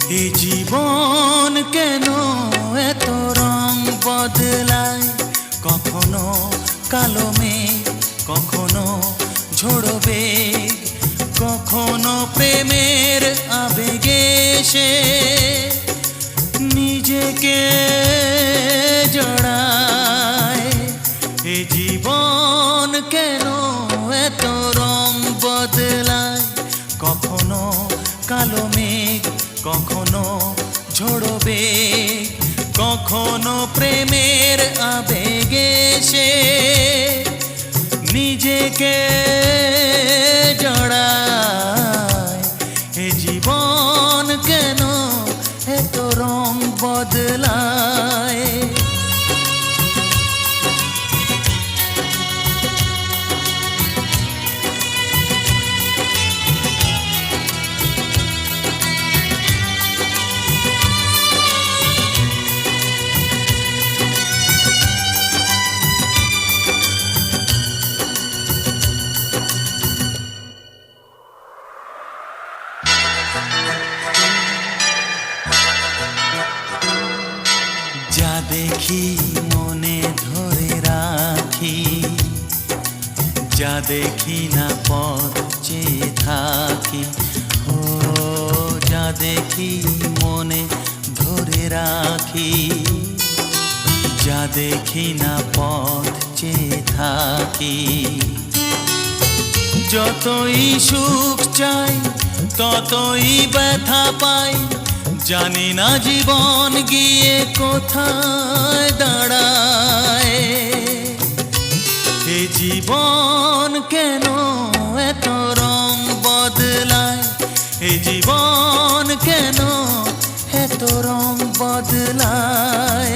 এই জীবন কেন এত রং বদলায়, কখনো কালো মেঘ, কখনো ঝোড়ো বেগ, কখনো প্রেমের আবেগে সে নিজেকে জড়ায়। এই জীবন কেন এত রং বদলায়, কখনো কালো মেঘ, কখনো ঝোড়ো বেগ, কখনো প্রেমের আবেগে সে নিজেকে জড়ায়। এ জীবন কেন এত রং বদলায়। যা দেখি মনে ধরে রাখি, যা দেখি না পথ চেয়ে থাকি। ও যা দেখি মনে ধরে রাখি, যা দেখি না পথ চেয়ে থাকি। যতই সুখ চাই ততই ব্যথা পাই, জানি না জীবন গিয়ে কোথায় দাঁড়ায়। এ জীবন কেন এত রং বদলায়, এ জীবন কেন এত রং বদলায়।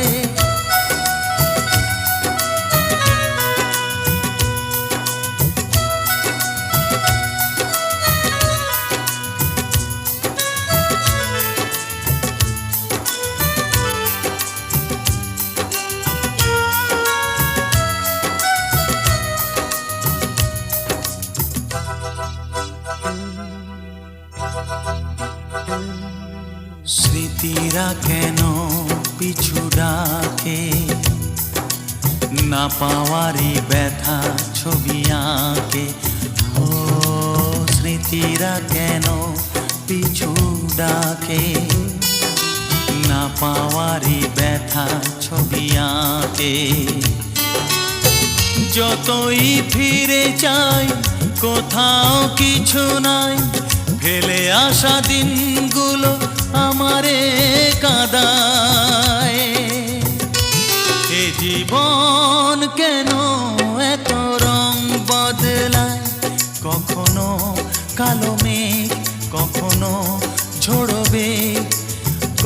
স্মৃতিরা কেন পিছু ডাকে, না পাওয়ারই ব্যথা ছবি আঁকে। ও স্মৃতিরা কেন পিছু ডাকে, না পাওয়ারই ব্যথা ছবি আঁকে। যতই ফিরে চাই কোথাও কিছু নাই, ফেলে আসা দিনগুলো আমারে কাঁদায়। এ জীবন কেন এত রং বদলায়, কখনো কালো মেঘ, কখনো ঝোড়ো বেগ,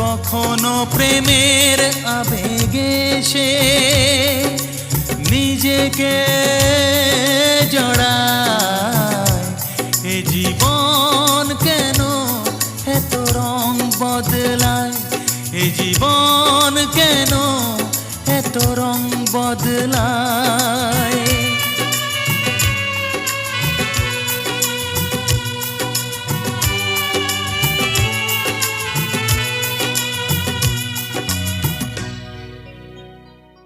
কখনো প্রেমের আবেগে সে নিজেকে জড়ায়। এ জীবন কেন এত রং বদলায়, এ জীবন কেন এত রং বদলায়।